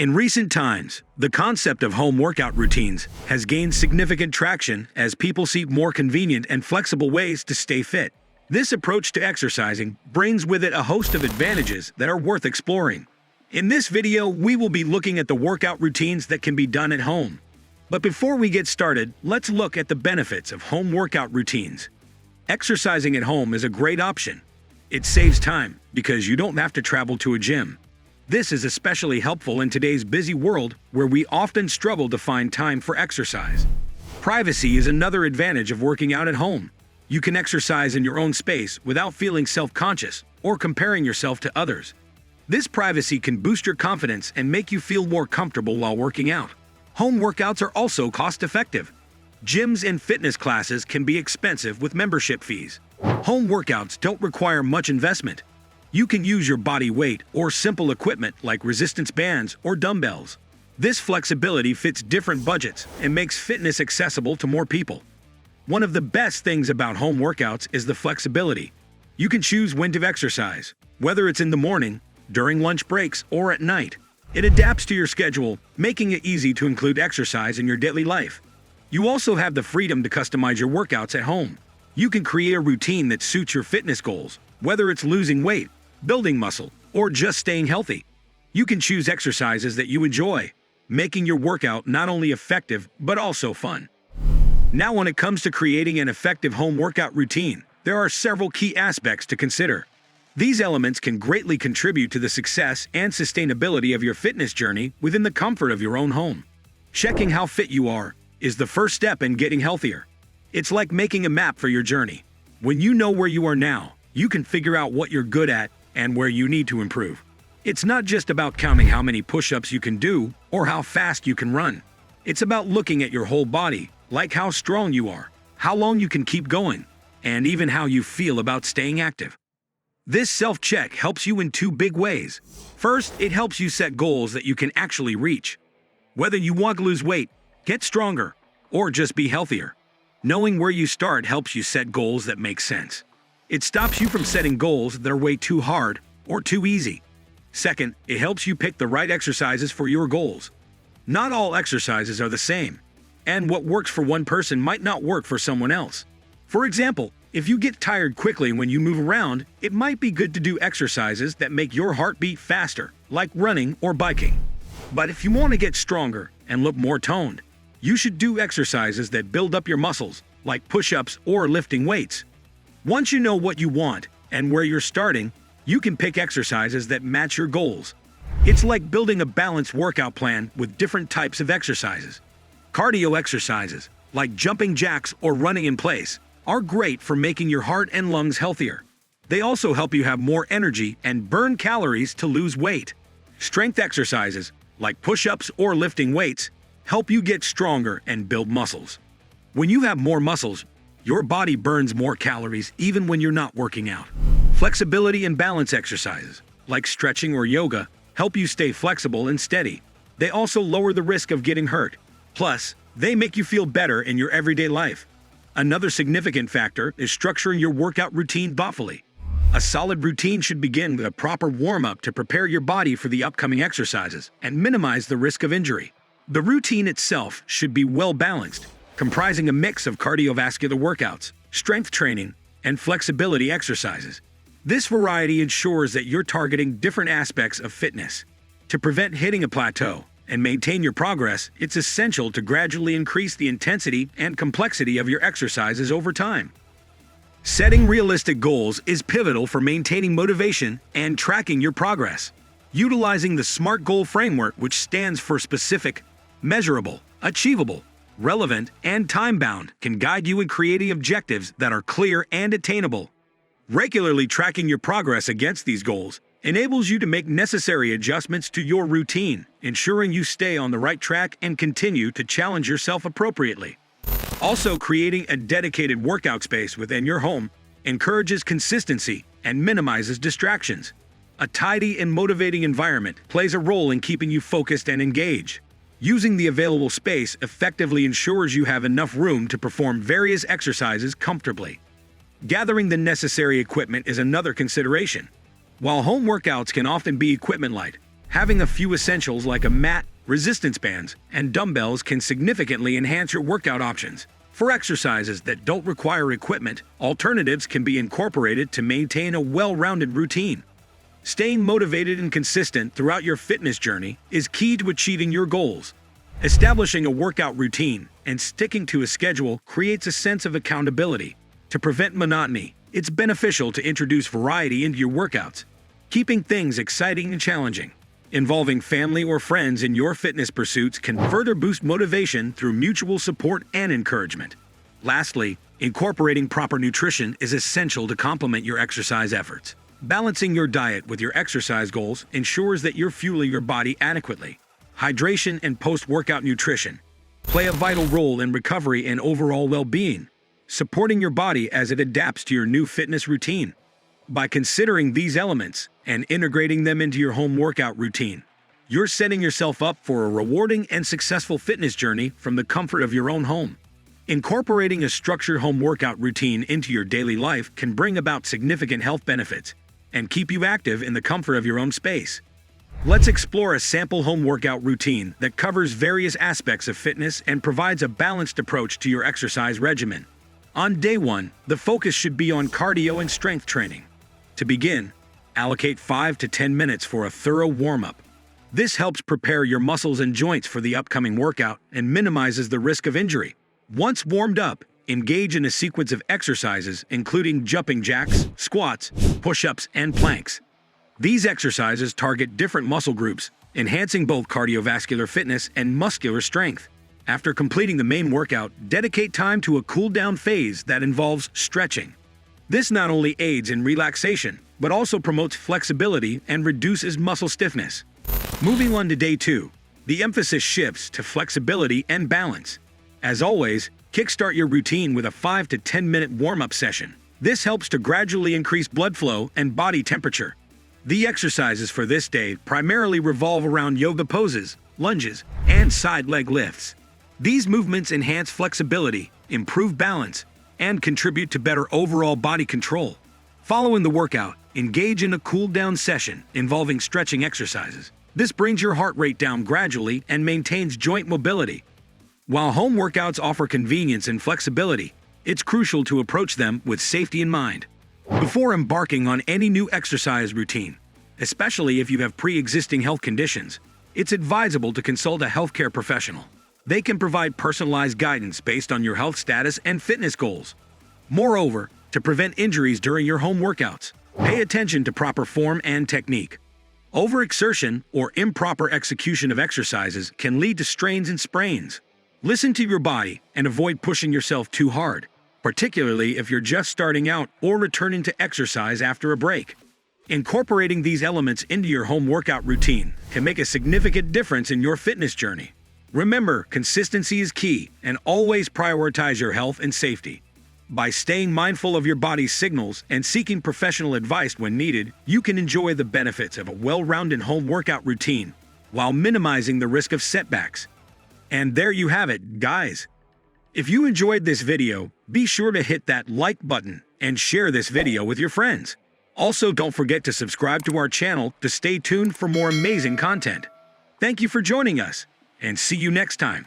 In recent times, the concept of home workout routines has gained significant traction as people seek more convenient and flexible ways to stay fit. This approach to exercising brings with it a host of advantages that are worth exploring. In this video, we will be looking at the workout routines that can be done at home. But before we get started, let's look at the benefits of home workout routines. Exercising at home is a great option. It saves time because you don't have to travel to a gym. This is especially helpful in today's busy world where we often struggle to find time for exercise. Privacy is another advantage of working out at home. You can exercise in your own space without feeling self-conscious or comparing yourself to others. This privacy can boost your confidence and make you feel more comfortable while working out. Home workouts are also cost-effective. Gyms and fitness classes can be expensive with membership fees. Home workouts don't require much investment. You can use your body weight or simple equipment like resistance bands or dumbbells. This flexibility fits different budgets and makes fitness accessible to more people. One of the best things about home workouts is the flexibility. You can choose when to exercise, whether it's in the morning, during lunch breaks, or at night. It adapts to your schedule, making it easy to include exercise in your daily life. You also have the freedom to customize your workouts at home. You can create a routine that suits your fitness goals, whether it's losing weight, building muscle, or just staying healthy. You can choose exercises that you enjoy, making your workout not only effective but also fun. Now, when it comes to creating an effective home workout routine, there are several key aspects to consider. These elements can greatly contribute to the success and sustainability of your fitness journey within the comfort of your own home. Checking how fit you are is the first step in getting healthier. It's like making a map for your journey. When you know where you are now, you can figure out what you're good at and where you need to improve. It's not just about counting how many push-ups you can do or how fast you can run. It's about looking at your whole body, like how strong you are, how long you can keep going, and even how you feel about staying active. This self-check helps you in two big ways. First, it helps you set goals that you can actually reach. Whether you want to lose weight, get stronger, or just be healthier, knowing where you start helps you set goals that make sense. It stops you from setting goals that are way too hard or too easy. Second, it helps you pick the right exercises for your goals. Not all exercises are the same, and what works for one person might not work for someone else. For example, if you get tired quickly when you move around, it might be good to do exercises that make your heart beat faster, like running or biking. But if you want to get stronger and look more toned, you should do exercises that build up your muscles, like push-ups or lifting weights. Once you know what you want and where you're starting, you can pick exercises that match your goals. It's like building a balanced workout plan with different types of exercises. Cardio exercises, like jumping jacks or running in place, are great for making your heart and lungs healthier. They also help you have more energy and burn calories to lose weight. Strength exercises, like push-ups or lifting weights, help you get stronger and build muscles. When you have more muscles, your body burns more calories even when you're not working out. Flexibility and balance exercises, like stretching or yoga, help you stay flexible and steady. They also lower the risk of getting hurt. Plus, they make you feel better in your everyday life. Another significant factor is structuring your workout routine thoughtfully. A solid routine should begin with a proper warm-up to prepare your body for the upcoming exercises and minimize the risk of injury. The routine itself should be well-balanced, comprising a mix of cardiovascular workouts, strength training, and flexibility exercises. This variety ensures that you're targeting different aspects of fitness. To prevent hitting a plateau and maintain your progress, it's essential to gradually increase the intensity and complexity of your exercises over time. Setting realistic goals is pivotal for maintaining motivation and tracking your progress. Utilizing the SMART goal framework, which stands for specific, measurable, achievable, relevant, and time-bound, can guide you in creating objectives that are clear and attainable. Regularly tracking your progress against these goals enables you to make necessary adjustments to your routine, ensuring you stay on the right track and continue to challenge yourself appropriately. Also, creating a dedicated workout space within your home encourages consistency and minimizes distractions. A tidy and motivating environment plays a role in keeping you focused and engaged. Using the available space effectively ensures you have enough room to perform various exercises comfortably. Gathering the necessary equipment is another consideration. While home workouts can often be equipment light, Having a few essentials like a mat, resistance bands, and dumbbells can significantly enhance your workout options. For exercises that don't require equipment, alternatives can be incorporated to maintain a well-rounded routine. Staying motivated and consistent throughout your fitness journey is key to achieving your goals. Establishing a workout routine and sticking to a schedule creates a sense of accountability. To prevent monotony, it's beneficial to introduce variety into your workouts, keeping things exciting and challenging. Involving family or friends in your fitness pursuits can further boost motivation through mutual support and encouragement. Lastly, incorporating proper nutrition is essential to complement your exercise efforts. Balancing your diet with your exercise goals ensures that you're fueling your body adequately. Hydration and post-workout nutrition play a vital role in recovery and overall well-being, supporting your body as it adapts to your new fitness routine. By considering these elements and integrating them into your home workout routine, you're setting yourself up for a rewarding and successful fitness journey from the comfort of your own home. Incorporating a structured home workout routine into your daily life can bring about significant health benefits and keep you active in the comfort of your own space. Let's explore a sample home workout routine that covers various aspects of fitness and provides a balanced approach to your exercise regimen. On day 1, the focus should be on cardio and strength training. To begin, allocate 5 to 10 minutes for a thorough warm-up. This helps prepare your muscles and joints for the upcoming workout and minimizes the risk of injury. Once warmed up, engage in a sequence of exercises including jumping jacks, squats, push-ups, and planks. These exercises target different muscle groups, enhancing both cardiovascular fitness and muscular strength. After completing the main workout, dedicate time to a cool-down phase that involves stretching. This not only aids in relaxation, but also promotes flexibility and reduces muscle stiffness. Moving on to day 2, the emphasis shifts to flexibility and balance. As always, kickstart your routine with a 5 to 10 minute warm-up session. This helps to gradually increase blood flow and body temperature. The exercises for this day primarily revolve around yoga poses, lunges, and side leg lifts. These movements enhance flexibility, improve balance, and contribute to better overall body control. Following the workout, engage in a cool-down session involving stretching exercises. This brings your heart rate down gradually and maintains joint mobility. While home workouts offer convenience and flexibility, it's crucial to approach them with safety in mind. Before embarking on any new exercise routine, especially if you have pre-existing health conditions, it's advisable to consult a healthcare professional. They can provide personalized guidance based on your health status and fitness goals. Moreover, to prevent injuries during your home workouts, pay attention to proper form and technique. Overexertion or improper execution of exercises can lead to strains and sprains. Listen to your body and avoid pushing yourself too hard, particularly if you're just starting out or returning to exercise after a break. Incorporating these elements into your home workout routine can make a significant difference in your fitness journey. Remember, consistency is key, and always prioritize your health and safety. By staying mindful of your body's signals and seeking professional advice when needed, you can enjoy the benefits of a well-rounded home workout routine while minimizing the risk of setbacks. And there you have it, guys. If you enjoyed this video, be sure to hit that like button and share this video with your friends. Also, don't forget to subscribe to our channel to stay tuned for more amazing content. Thank you for joining us, and see you next time.